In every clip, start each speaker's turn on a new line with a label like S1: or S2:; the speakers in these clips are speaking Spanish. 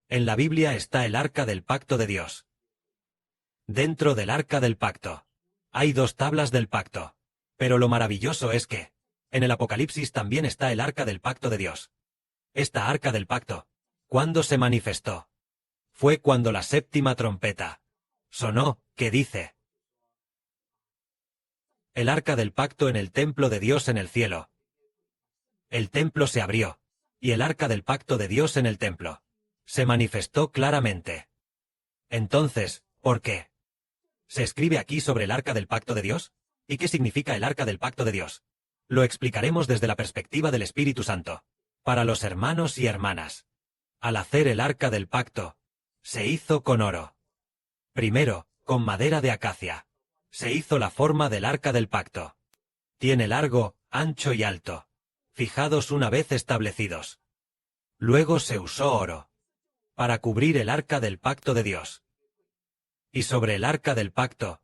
S1: En la Biblia está el arca del pacto de Dios. Dentro del arca del pacto hay 2 tablas del pacto. Pero lo maravilloso es que, en el Apocalipsis también está el arca del pacto de Dios. Esta arca del pacto, ¿cuándo se manifestó? Fue cuando la 7ª trompeta sonó, que dice: el arca del pacto en el templo de Dios en el cielo. El templo se abrió, y el arca del pacto de Dios en el templo se manifestó claramente. Entonces, ¿por qué se escribe aquí sobre el arca del pacto de Dios? ¿Y qué significa el arca del pacto de Dios? Lo explicaremos desde la perspectiva del Espíritu Santo. Para los hermanos y hermanas, al hacer el arca del pacto, se hizo con oro. Primero, con madera de acacia. Se hizo la forma del arca del pacto. Tiene largo, ancho y alto, fijados una vez establecidos. Luego se usó oro para cubrir el arca del pacto de Dios. Y sobre el arca del pacto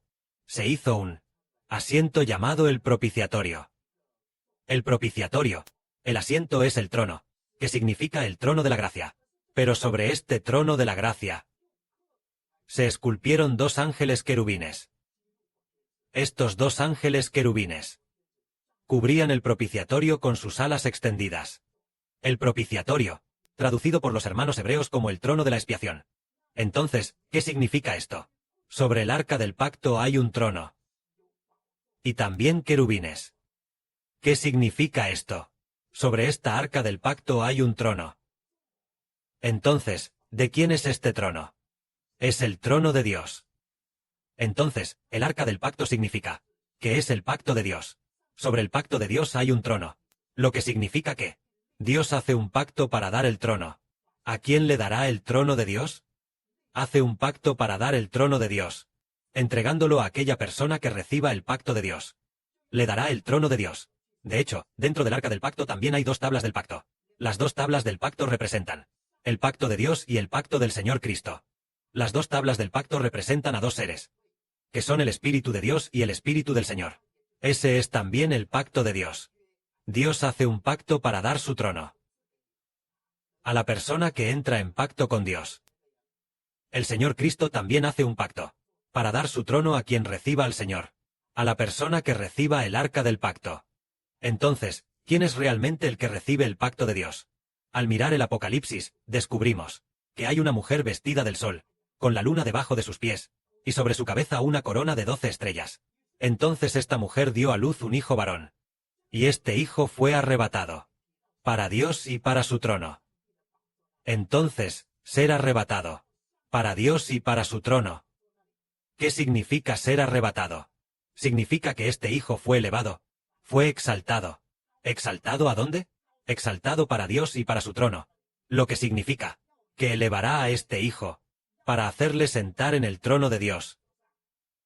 S1: se hizo un asiento llamado el propiciatorio. El propiciatorio, el asiento es el trono, que significa el trono de la gracia. Pero sobre este trono de la gracia se esculpieron 2 ángeles querubines. Estos 2 ángeles querubines cubrían el propiciatorio con sus alas extendidas. El propiciatorio, traducido por los hermanos hebreos como el trono de la expiación. Entonces, ¿qué significa esto? Sobre el arca del pacto hay un trono. Y también querubines. ¿Qué significa esto? Sobre esta arca del pacto hay un trono. Entonces, ¿de quién es este trono? Es el trono de Dios. Entonces, el arca del pacto significa que es el pacto de Dios. Sobre el pacto de Dios hay un trono. Lo que significa que Dios hace un pacto para dar el trono. ¿A quién le dará el trono de Dios? Hace un pacto para dar el trono de Dios, entregándolo a aquella persona que reciba el pacto de Dios. Le dará el trono de Dios. De hecho, dentro del arca del pacto también hay 2 tablas del pacto. Las 2 tablas del pacto representan el pacto de Dios y el pacto del Señor Cristo. Las 2 tablas del pacto representan a 2 seres, que son el Espíritu de Dios y el Espíritu del Señor. Ese es también el pacto de Dios. Dios hace un pacto para dar su trono a la persona que entra en pacto con Dios. El Señor Cristo también hace un pacto para dar su trono a quien reciba al Señor, a la persona que reciba el arca del pacto. Entonces, ¿quién es realmente el que recibe el pacto de Dios? Al mirar el Apocalipsis, descubrimos que hay una mujer vestida del sol, con la luna debajo de sus pies, y sobre su cabeza una corona de 12 estrellas. Entonces esta mujer dio a luz un hijo varón. Y este hijo fue arrebatado para Dios y para su trono. Entonces, ser arrebatado para Dios y para su trono. ¿Qué significa ser arrebatado? Significa que este hijo fue elevado, fue exaltado. ¿Exaltado a dónde? Exaltado para Dios y para su trono. Lo que significa que elevará a este hijo para hacerle sentar en el trono de Dios,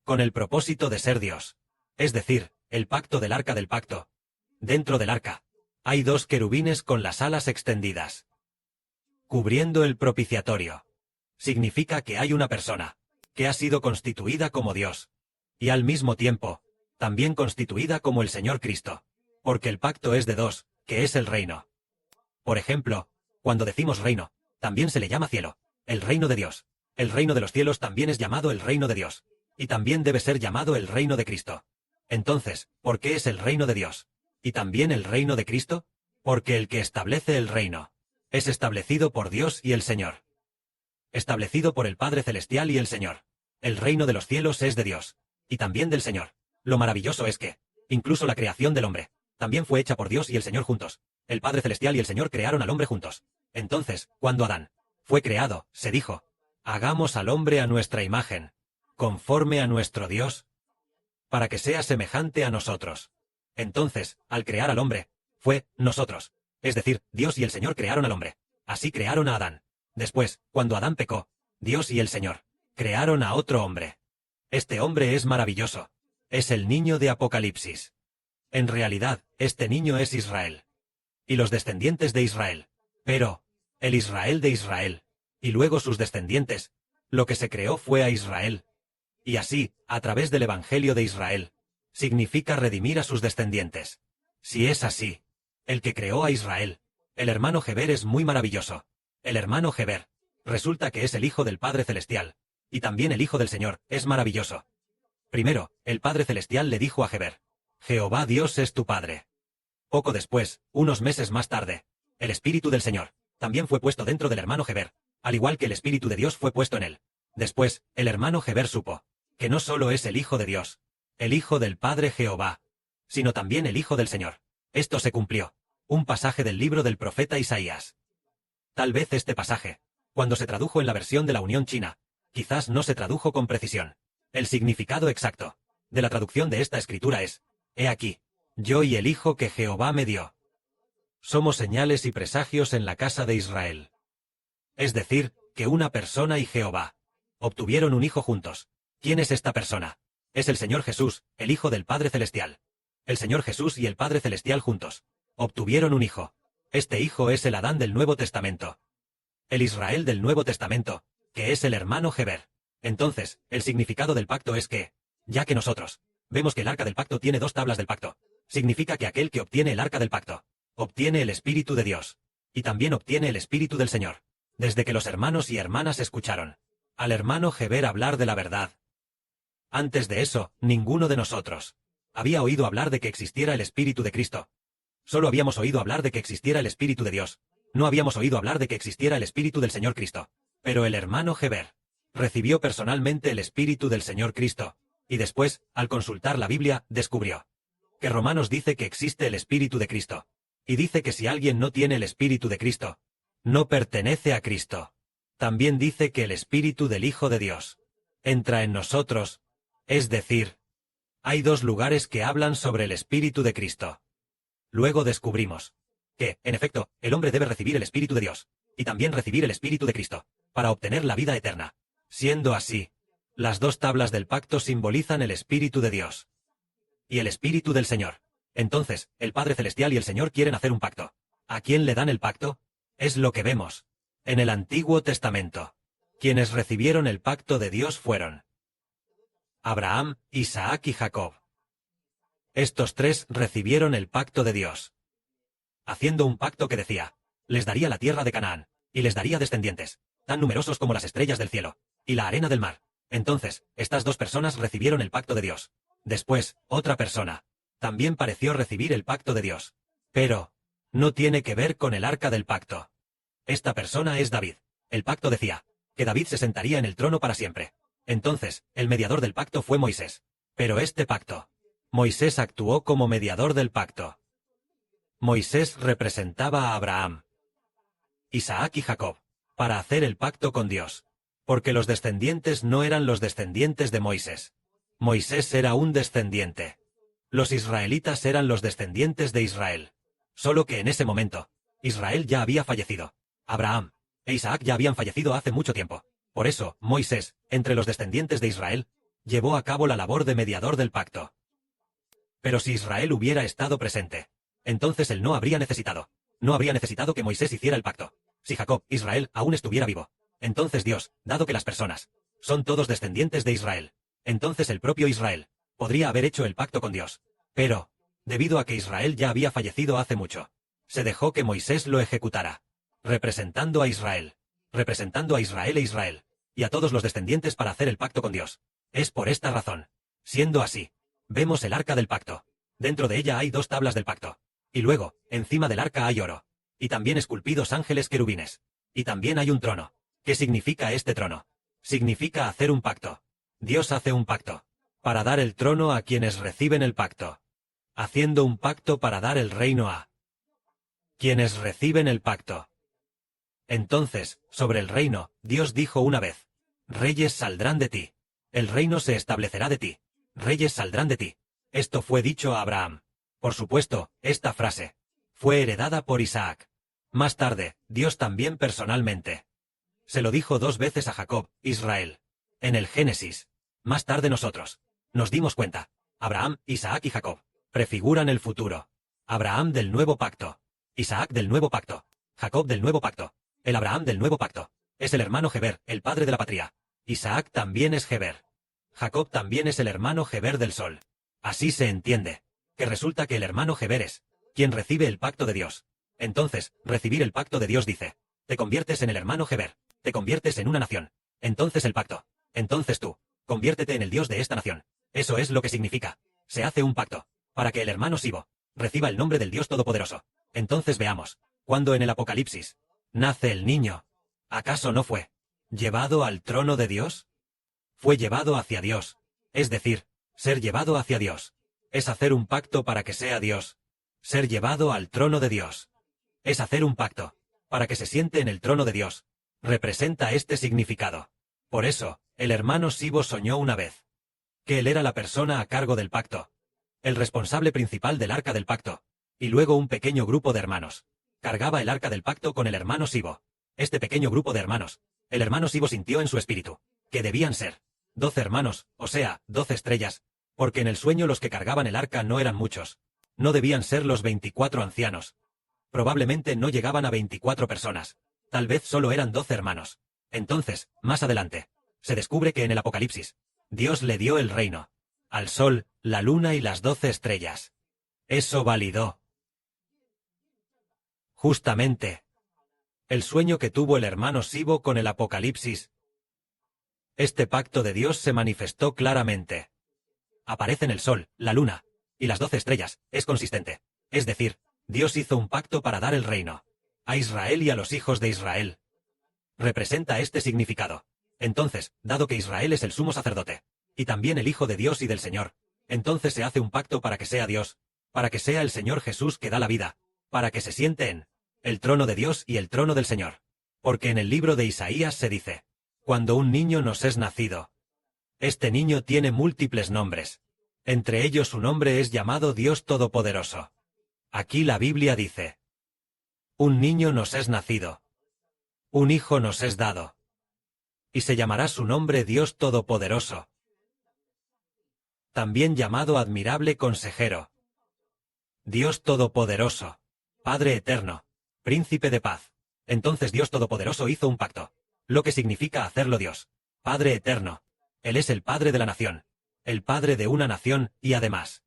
S1: con el propósito de ser Dios. Es decir, el pacto del arca del pacto. Dentro del arca hay 2 querubines con las alas extendidas, cubriendo el propiciatorio. Significa que hay una persona que ha sido constituida como Dios, y al mismo tiempo, también constituida como el Señor Cristo, porque el pacto es de 2, que es el reino. Por ejemplo, cuando decimos reino, también se le llama cielo, el reino de Dios. El reino de los cielos también es llamado el reino de Dios, y también debe ser llamado el reino de Cristo. Entonces, ¿por qué es el reino de Dios? ¿Y también el reino de Cristo? Porque el que establece el reino es establecido por Dios y el Señor. Establecido por el Padre Celestial y el Señor. El reino de los cielos es de Dios, y también del Señor. Lo maravilloso es que, incluso la creación del hombre, también fue hecha por Dios y el Señor juntos. El Padre Celestial y el Señor crearon al hombre juntos. Entonces, cuando Adán fue creado, se dijo: hagamos al hombre a nuestra imagen, conforme a nuestro Dios, para que sea semejante a nosotros. Entonces, al crear al hombre, fue nosotros. Es decir, Dios y el Señor crearon al hombre. Así crearon a Adán. Después, cuando Adán pecó, Dios y el Señor crearon a otro hombre. Este hombre es maravilloso. Es el niño de Apocalipsis. En realidad, este niño es Israel. Y los descendientes de Israel. Pero, el Israel de Israel, y luego sus descendientes, lo que se creó fue a Israel. Y así, a través del Evangelio de Israel, significa redimir a sus descendientes. Si es así, el que creó a Israel, el hermano Heber es muy maravilloso. El hermano Heber Resulta que es el Hijo del Padre Celestial. Y también el Hijo del Señor, es maravilloso. Primero, el Padre Celestial le dijo a Heber: Jehová Dios es tu Padre. Poco después, unos meses más tarde, el Espíritu del Señor también fue puesto dentro del hermano Heber, al igual que el Espíritu de Dios fue puesto en él. Después, el hermano Heber supo que no solo es el Hijo de Dios, el Hijo del Padre Jehová, sino también el Hijo del Señor. Esto se cumplió. Un pasaje del libro del profeta Isaías. Tal vez este pasaje, cuando se tradujo en la versión de la Unión China, quizás no se tradujo con precisión. El significado exacto de la traducción de esta escritura es: He aquí, yo y el Hijo que Jehová me dio. Somos señales y presagios en la casa de Israel. Es decir, que una persona y Jehová obtuvieron un hijo juntos. ¿Quién es esta persona? Es el Señor Jesús, el Hijo del Padre Celestial. El Señor Jesús y el Padre Celestial juntos obtuvieron un hijo. Este hijo es el Adán del Nuevo Testamento. El Israel del Nuevo Testamento, que es el hermano Heber. Entonces, el significado del pacto es que, ya que nosotros vemos que el arca del pacto tiene 2 tablas del pacto, significa que aquel que obtiene el arca del pacto obtiene el Espíritu de Dios, y también obtiene el Espíritu del Señor. Desde que los hermanos y hermanas escucharon al hermano Heber hablar de la verdad. Antes de eso, ninguno de nosotros había oído hablar de que existiera el Espíritu de Cristo. Solo habíamos oído hablar de que existiera el Espíritu de Dios. No habíamos oído hablar de que existiera el Espíritu del Señor Cristo. Pero el hermano Heber recibió personalmente el Espíritu del Señor Cristo, y después, al consultar la Biblia, descubrió que Romanos dice que existe el Espíritu de Cristo. Y dice que si alguien no tiene el Espíritu de Cristo, no pertenece a Cristo. También dice que el Espíritu del Hijo de Dios entra en nosotros, es decir, hay 2 lugares que hablan sobre el Espíritu de Cristo. Luego descubrimos que, en efecto, el hombre debe recibir el Espíritu de Dios, y también recibir el Espíritu de Cristo, para obtener la vida eterna. Siendo así, las 2 tablas del pacto simbolizan el Espíritu de Dios y el Espíritu del Señor. Entonces, el Padre Celestial y el Señor quieren hacer un pacto. ¿A quién le dan el pacto? Es lo que vemos en el Antiguo Testamento. Quienes recibieron el pacto de Dios fueron Abraham, Isaac y Jacob. Estos 3 recibieron el pacto de Dios, haciendo un pacto que decía: les daría la tierra de Canaán, y les daría descendientes, tan numerosos como las estrellas del cielo, y la arena del mar. Entonces, estas 2 personas recibieron el pacto de Dios. Después, otra persona también pareció recibir el pacto de Dios. Pero no tiene que ver con el arca del pacto. Esta persona es David. El pacto decía que David se sentaría en el trono para siempre. Entonces, el mediador del pacto fue Moisés. Pero este pacto, Moisés actuó como mediador del pacto. Moisés representaba a Abraham, Isaac y Jacob para hacer el pacto con Dios, porque los descendientes no eran los descendientes de Moisés. Moisés era un descendiente. Los israelitas eran los descendientes de Israel. Solo que en ese momento, Israel ya había fallecido. Abraham e Isaac ya habían fallecido hace mucho tiempo. Por eso, Moisés, entre los descendientes de Israel, llevó a cabo la labor de mediador del pacto. Pero si Israel hubiera estado presente, entonces él no habría necesitado que Moisés hiciera el pacto. Si Jacob, Israel, aún estuviera vivo, entonces Dios, dado que las personas son todos descendientes de Israel, entonces el propio Israel podría haber hecho el pacto con Dios. Pero, debido a que Israel ya había fallecido hace mucho, se dejó que Moisés lo ejecutara, representando a Israel e Israel, y a todos los descendientes para hacer el pacto con Dios. Es por esta razón. Siendo así, vemos el arca del pacto. Dentro de ella hay 2 tablas del pacto. Y luego, encima del arca hay oro. Y también esculpidos ángeles querubines. Y también hay un trono. ¿Qué significa este trono? Significa hacer un pacto. Dios hace un pacto para dar el trono a quienes reciben el pacto, haciendo un pacto para dar el reino a quienes reciben el pacto. Entonces, sobre el reino, Dios dijo una vez: reyes saldrán de ti. El reino se establecerá de ti. Reyes saldrán de ti. Esto fue dicho a Abraham. Por supuesto, esta frase fue heredada por Isaac. Más tarde, Dios también personalmente se lo dijo 2 veces a Jacob, Israel. En el Génesis. Más tarde nosotros nos dimos cuenta. Abraham, Isaac y Jacob prefiguran el futuro. Abraham del nuevo pacto. Isaac del nuevo pacto. Jacob del nuevo pacto. El Abraham del nuevo pacto es el hermano Heber, el padre de la patria. Isaac también es Heber. Jacob también es el hermano Heber del sol. Así se entiende que resulta que el hermano Heber es quien recibe el pacto de Dios. Entonces, recibir el pacto de Dios dice: te conviertes en el hermano Heber. te conviertes en una nación. Entonces el pacto. Entonces tú, conviértete en el Dios de esta nación. Eso es lo que significa. Se hace un pacto, para que el hermano Sibo reciba el nombre del Dios Todopoderoso. Entonces veamos, cuando en el Apocalipsis nace el niño, ¿acaso no fue llevado al trono de Dios? Fue llevado hacia Dios. Es decir, ser llevado hacia Dios es hacer un pacto para que sea Dios. Ser llevado al trono de Dios es hacer un pacto para que se siente en el trono de Dios. Representa este significado. Por eso, el hermano Sibo soñó una vez que él era la persona a cargo del pacto, el responsable principal del arca del pacto, y luego un pequeño grupo de hermanos cargaba el arca del pacto con el hermano Sibo. Este pequeño grupo de hermanos, el hermano Sibo sintió en su espíritu que debían ser 12 hermanos, o sea, 12 estrellas, porque en el sueño los que cargaban el arca no eran muchos. No debían ser los 24 ancianos. Probablemente no llegaban a 24 personas. Tal vez solo eran 12 hermanos. Entonces, más adelante, se descubre que en el Apocalipsis, Dios le dio el reino al sol, la luna y las 12 estrellas. Eso validó justamente el sueño que tuvo el hermano Sibo con el Apocalipsis. Este pacto de Dios se manifestó claramente. Aparecen el sol, la luna y las 12 estrellas. Es consistente. Es decir, Dios hizo un pacto para dar el reino a Israel y a los hijos de Israel. Representa este significado. Entonces, dado que Israel es el sumo sacerdote, y también el Hijo de Dios y del Señor, entonces se hace un pacto para que sea Dios, para que sea el Señor Jesús que da la vida, para que se siente en el trono de Dios y el trono del Señor. Porque en el libro de Isaías se dice, cuando un niño nos es nacido, este niño tiene múltiples nombres. Entre ellos su nombre es llamado Dios Todopoderoso. Aquí la Biblia dice, un niño nos es nacido, un hijo nos es dado, y se llamará su nombre Dios Todopoderoso, también llamado Admirable Consejero, Dios Todopoderoso, Padre Eterno, Príncipe de Paz. Entonces Dios Todopoderoso hizo un pacto, lo que significa hacerlo Dios, Padre Eterno. Él es el Padre de la nación, el Padre de una nación y además,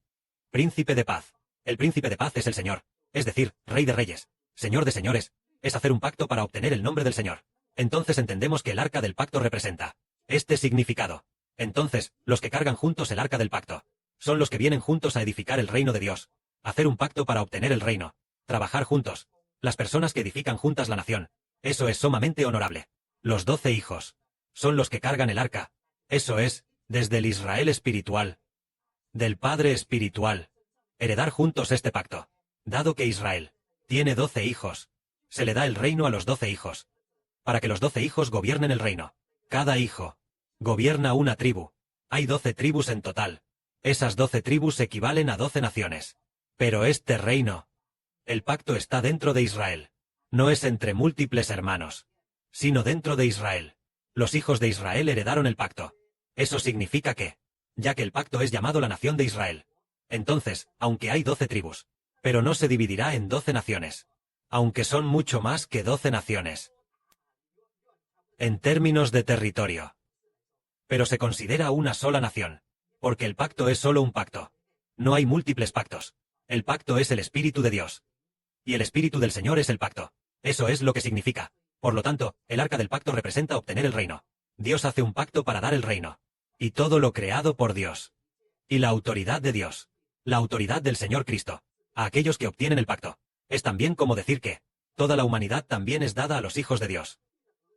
S1: Príncipe de Paz. El Príncipe de Paz es el Señor, es decir, Rey de Reyes, Señor de Señores. Es hacer un pacto para obtener el nombre del Señor. Entonces entendemos que el arca del pacto representa este significado. Entonces, los que cargan juntos el arca del pacto son los que vienen juntos a edificar el reino de Dios, hacer un pacto para obtener el reino, trabajar juntos. Las personas que edifican juntas la nación. Eso es sumamente honorable. Los 12 hijos son los que cargan el arca. Eso es, desde el Israel espiritual, del Padre espiritual, heredar juntos este pacto. Dado que Israel tiene 12 hijos, se le da el reino a los 12 hijos, para que los 12 hijos gobiernen el reino. Cada hijo gobierna una tribu. Hay 12 tribus en total. Esas 12 tribus equivalen a 12 naciones. Pero este reino, el pacto está dentro de Israel. No es entre múltiples hermanos, sino dentro de Israel. Los hijos de Israel heredaron el pacto. Eso significa que, ya que el pacto es llamado la nación de Israel, entonces, aunque hay 12 tribus, pero no se dividirá en 12 naciones, aunque son mucho más que 12 naciones en términos de territorio. Pero se considera una sola nación, porque el pacto es solo un pacto. No hay múltiples pactos. El pacto es el Espíritu de Dios. Y el Espíritu del Señor es el pacto. Eso es lo que significa. Por lo tanto, el arca del pacto representa obtener el reino. Dios hace un pacto para dar el reino. Y todo lo creado por Dios. Y la autoridad de Dios. La autoridad del Señor Cristo. A aquellos que obtienen el pacto. Es también como decir que toda la humanidad también es dada a los hijos de Dios.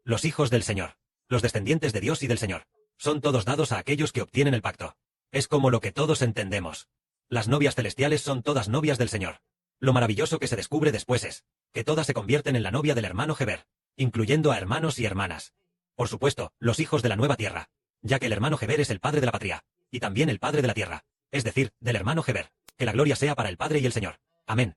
S1: Los hijos del Señor, los descendientes de Dios y del Señor, son todos dados a aquellos que obtienen el pacto. Es como lo que todos entendemos. Las novias celestiales son todas novias del Señor. Lo maravilloso que se descubre después es que todas se convierten en la novia del hermano Heber, incluyendo a hermanos y hermanas. Por supuesto, los hijos de la nueva tierra, ya que el hermano Heber es el padre de la patria, y también el padre de la tierra, es decir, del hermano Heber. Que la gloria sea para el Padre y el Señor. Amén.